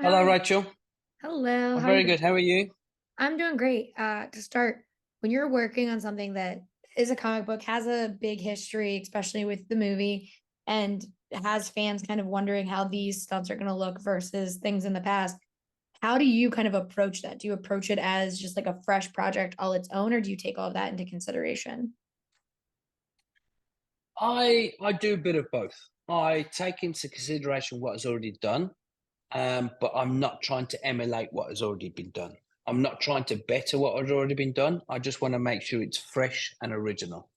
Adam, how are Hello, you? Rachel. Hello, I'm how are you very doing? good. How are you? I'm doing great. To start, when you're working on something that is a comic book, has a big history, especially with the movie, and has fans kind of wondering how these stunts are going to look versus things in the past, how do you kind of approach that? Do you approach it as just like a fresh project all its own, or do you take all of that into consideration? I do a bit of both. I take into consideration what has already done, but I'm not trying to emulate what has already been done. I'm not trying to better what has already been done. I just want to make sure it's fresh and original.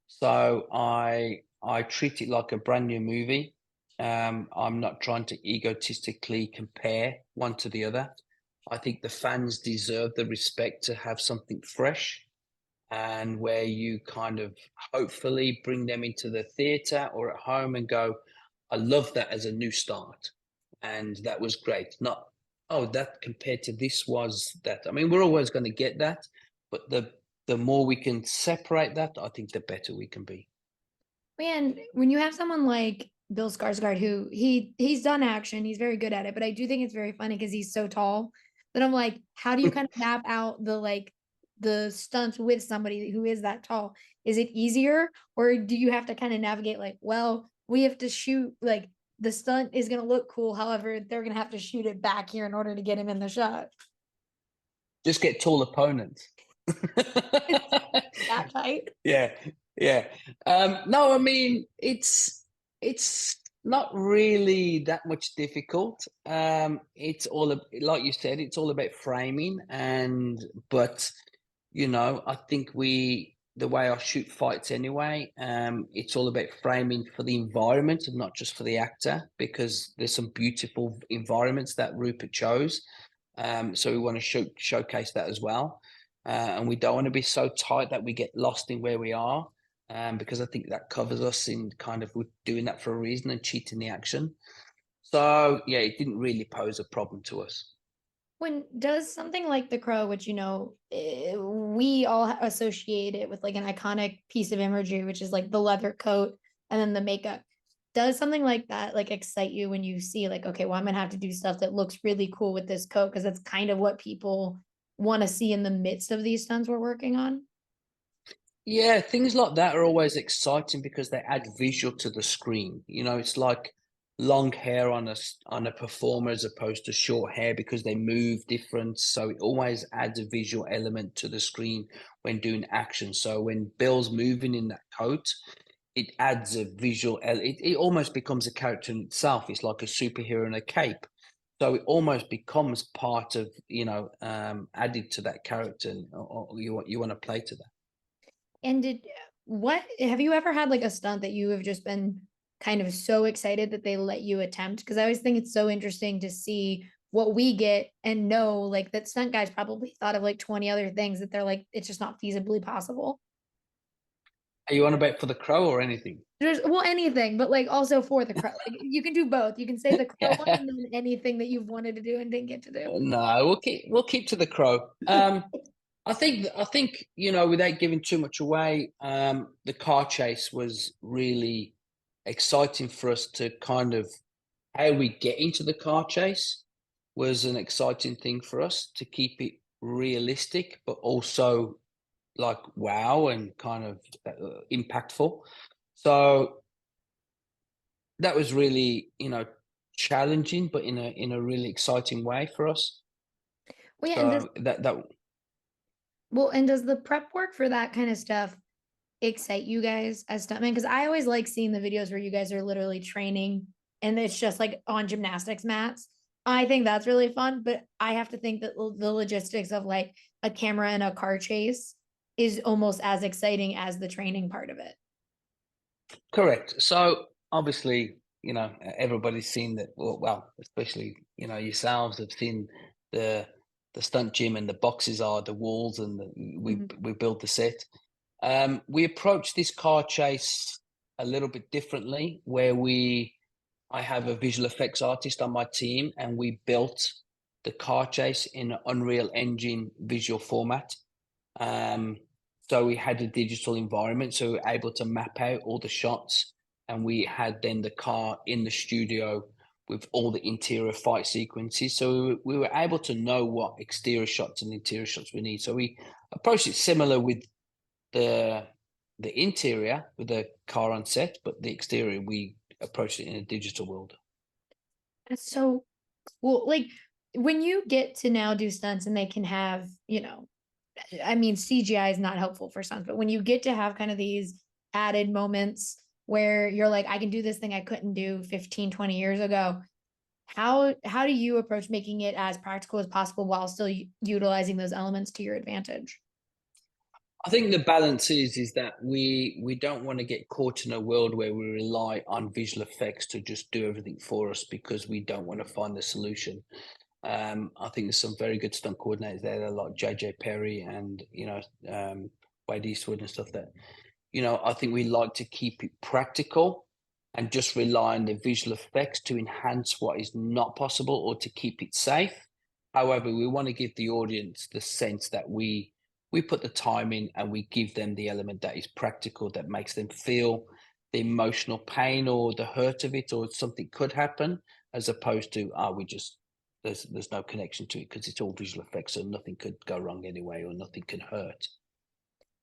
So I treat it like a brand new movie. I'm not trying to egotistically compare one to the other. I think the fans deserve the respect to have something fresh and where you kind of hopefully bring them into the theater or at home and go, I love that as a new start. And that was great. Not, oh, that compared to this was that. I mean, we're always going to get that, but the more we can separate that, I think the better we can be. Man, when you have someone like Bill Skarsgård, who he's done action, he's very good at it, but I do think it's very funny because he's so tall that I'm like, how do you kind of map out the stunts with somebody who is that tall? Is it easier, or do you have to kind of navigate like, well, we have to shoot like the stunt is gonna look cool, however, they're gonna have to shoot it back here in order to get him in the shot. Just get tall opponents. It's that tight. Yeah, yeah. No, I mean it's not really that much difficult. It's like you said, it's all about framing, and but I think the way I shoot fights anyway, it's all about framing for the environment and not just for the actor, because there's some beautiful environments that Rupert chose. So we want to showcase that as well. And we don't want to be so tight that we get lost in where we are, because I think that covers us in kind of we're doing that for a reason and cheating the action. So yeah, it didn't really pose a problem to us. When does something like The Crow, which we all associate it with like an iconic piece of imagery, which is like the leather coat and then the makeup. Does something like that like excite you when you see like, okay, well, I'm gonna have to do stuff that looks really cool with this coat because that's kind of what people want to see in the midst of these stunts we're working on? Yeah, things like that are always exciting because they add visual to the screen. It's like long hair on a performer as opposed to short hair because they move different. So it always adds a visual element to the screen when doing action. So when Bill's moving in that coat, it adds a it almost becomes a character in itself. It's like a superhero in a cape. So it almost becomes part of, added to that character, or you want to play to that. And did what have you ever had like a stunt that you have just been kind of so excited that they let you attempt? Because I always think it's so interesting to see what we get and know like that stunt guys probably thought of like 20 other things that they're like, it's just not feasibly possible. Are you on about for the crow or anything? There's well anything, but like also for the crow. Like you can do both. You can say the crow one Yeah. and then anything that you've wanted to do and didn't get to do. No, we'll keep to the crow. I think without giving too much away, the car chase was really exciting for us to kind of how we get into the car chase was an exciting thing for us to keep it realistic, but also like wow and kind of impactful. So that was really challenging, but in a really exciting way for us. Well, yeah, and does So that well, and does the prep work for that kind of stuff excite you guys as stuntmen? Because I always like seeing the videos where you guys are literally training and it's just like on gymnastics mats. I think that's really fun, but I have to think that the logistics of like a camera and a car chase is almost as exciting as the training part of it. correct. So obviously, everybody's seen that. Well, especially yourselves have seen the the stunt gym and the boxes are the walls and we Mhm. we build the set. We approach this car chase a little bit differently, where I have a visual effects artist on my team, and we built the car chase in an Unreal Engine visual format. Um, so we had a digital environment, so we were able to map out all the shots, and we had then the car in the studio with all the interior fight sequences. So we were able to know what exterior shots and interior shots we need. So we approached it similar with the interior with the car on set, but the exterior we approached it in a digital world. That's so cool. Like when you get to now do stunts and they can have, you know, I mean, CGI is not helpful for stunts, but when you get to have kind of these added moments where you're like, I can do this thing I couldn't do 15, 20 years ago. How do you approach making it as practical as possible while still utilizing those elements to your advantage? I think the balance is that we don't want to get caught in a world where we rely on visual effects to just do everything for us because we don't want to find the solution. I think there's some very good stunt coordinators there, like JJ Perry and Wade Eastwood and stuff. That I think we like to keep it practical and just rely on the visual effects to enhance what is not possible or to keep it safe. However, we want to give the audience the sense that we put the time in and we give them the element that is practical, that makes them feel the emotional pain or the hurt of it, or something could happen, as opposed to we just there's no connection to it because it's all visual effects, so nothing could go wrong anyway, or nothing can hurt.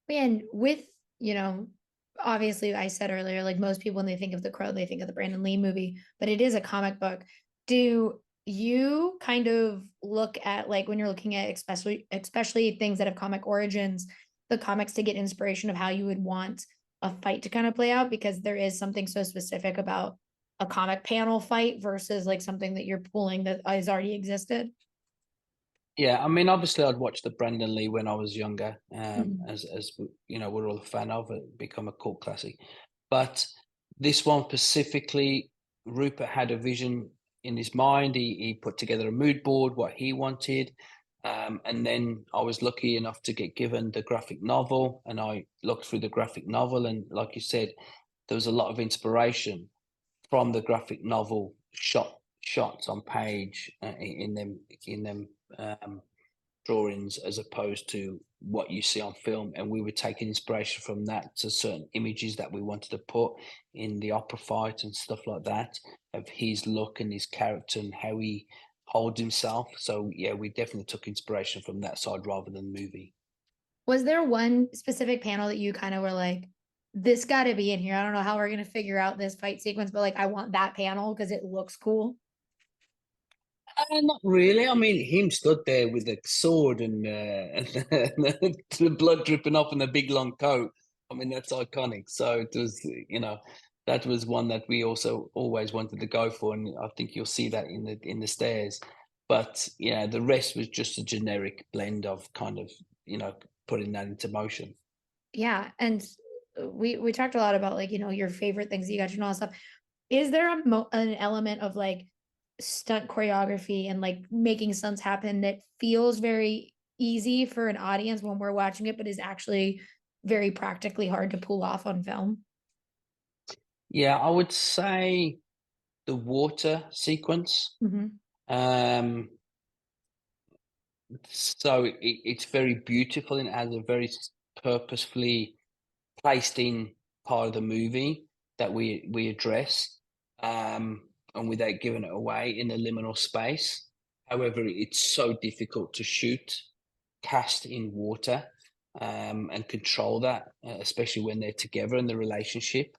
And with, you know, obviously I said earlier, like most people when they think of The Crow, they think of the Brandon Lee movie, but it is a comic book. Do you kind of look at like when you're looking at especially things that have comic origins, the comics to get inspiration of how you would want a fight to kind of play out? Because there is something so specific about a comic panel fight versus like something that you're pulling that has already existed. Yeah, I mean, obviously, I'd watched the Brandon Lee when I was younger, Mhm. as we're all a fan of it, become a cult classic. But this one specifically, Rupert had a vision in his mind. He put together a mood board, what he wanted, and then I was lucky enough to get given the graphic novel, and I looked through the graphic novel, and like you said, there was a lot of inspiration from the graphic novel shots on page in them um, drawings as opposed to what you see on film. And we were taking inspiration from that to certain images that we wanted to put in the opera fight and stuff like that, of his look and his character and how he holds himself. So yeah, we definitely took inspiration from that side rather than the movie. Was there one specific panel that you kind of were like, this got to be in here? I don't know how we're going to figure out this fight sequence, but like, I want that panel because it looks cool. Not really. I mean, him stood there with a sword and the blood dripping off in a big long coat. I mean, that's iconic. So it was, that was one that we also always wanted to go for, and I think you'll see that in the stairs. But yeah, the rest was just a generic blend of kind of putting that into motion. Yeah. And we talked a lot about like, you know, your favorite things you got to know all stuff. Is there an element of like stunt choreography and like making stunts happen that feels very easy for an audience when we're watching it, but is actually very practically hard to pull off on film? Yeah, I would say the water sequence. Mhm. Um, So it's very beautiful and it has a very purposefully placed in part of the movie that we address, and without giving it away in the liminal space. However, it's so difficult to shoot cast in water, and control that, especially when they're together in the relationship.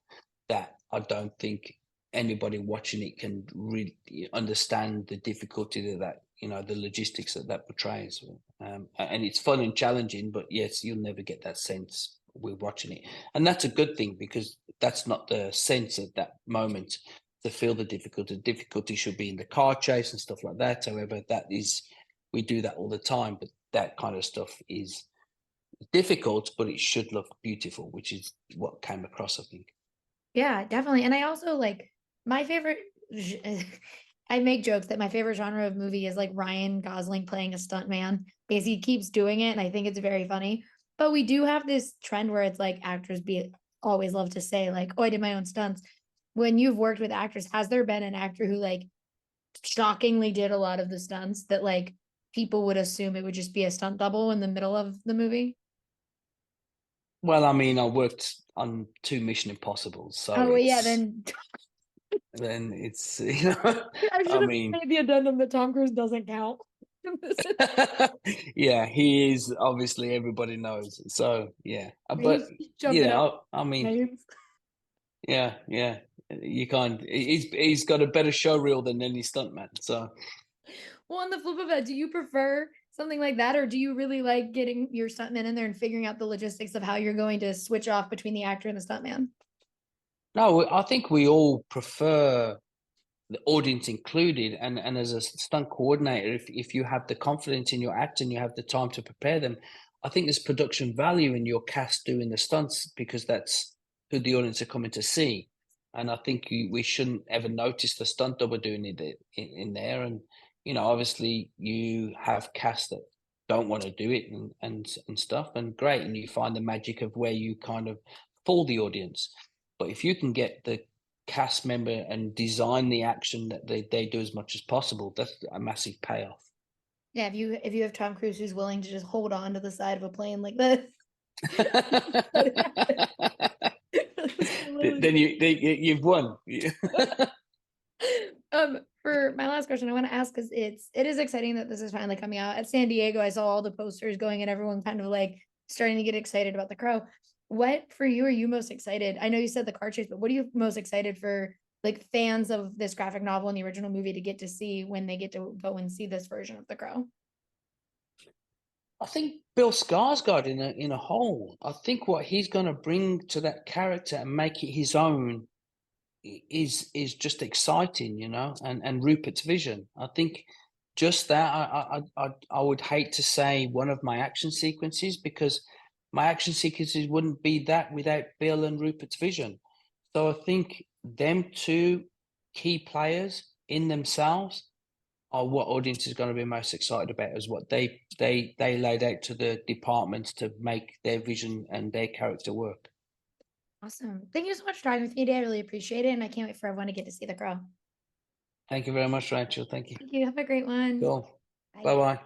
That I don't think anybody watching it can really understand the difficulty the logistics that portrays. And it's fun and challenging, but yes, you'll never get that sense we're watching it, and that's a good thing because that's not the sense at that moment to feel the difficulty. The difficulty should be in the car chase and stuff like that. However, we do that all the time, but that kind of stuff is difficult, but it should look beautiful, which is what came across, I think. Yeah, definitely. And I also like my favorite I make jokes that my favorite genre of movie is like Ryan Gosling playing a stunt man because he keeps doing it and I think it's very funny. But we do have this trend where it's like actors be always love to say like, "Oh, I did my own stunts." When you've worked with actors, has there been an actor who like shockingly did a lot of the stunts that like people would assume it would just be a stunt double in the middle of the movie? Well, I mean, I worked on two Mission Impossibles, so Oh, yeah, it's then then it's I I should have mean, made the addendum that Tom Cruise doesn't count. This is- yeah, he is obviously everybody knows. So yeah, but He's jumping up. I mean, Names. yeah, you can't. He's got a better show reel than any stuntman. So Well, on the flip of it, do you prefer something like that, or do you really like getting your stuntman in there and figuring out the logistics of how you're going to switch off between the actor and the stuntman? no, I think we all prefer the audience included, and as a stunt coordinator, if you have the confidence in your actor and you have the time to prepare them, I think there's production value in your cast doing the stunts because that's who the audience are coming to see. And I think we shouldn't ever notice the stunt double doing it in there. And obviously you have cast that don't want to do it and stuff, and great, and you find the magic of where you kind of fool the audience. But if you can get the cast member and design the action that they do as much as possible, that's a massive payoff. Yeah, if you have Tom Cruise who's willing to just hold on to the side of a plane like this. You've won. For my last question, I want to ask because it is exciting that this is finally coming out. At San Diego, I saw all the posters going and everyone kind of like starting to get excited about The Crow. What for you are you most excited? I know you said the car chase, but what are you most excited for like fans of this graphic novel and the original movie to get to see when they get to go and see this version of The Crow? I think Bill Skarsgård in a whole. I think what he's going to bring to that character and make it his own is just exciting, and Rupert's vision. I think just that. I would hate to say one of my action sequences because my action sequences wouldn't be that without Bill and Rupert's vision. So I think them two key players in themselves are what audience is going to be most excited about, is what they laid out to the departments to make their vision and their character work. Awesome. Thank you so much for talking with me today. I really appreciate it. And I can't wait for everyone to get to see The Crow. Thank you very much, Rachel. Thank you. Thank you. Have a great one. Cool. Bye. Bye bye.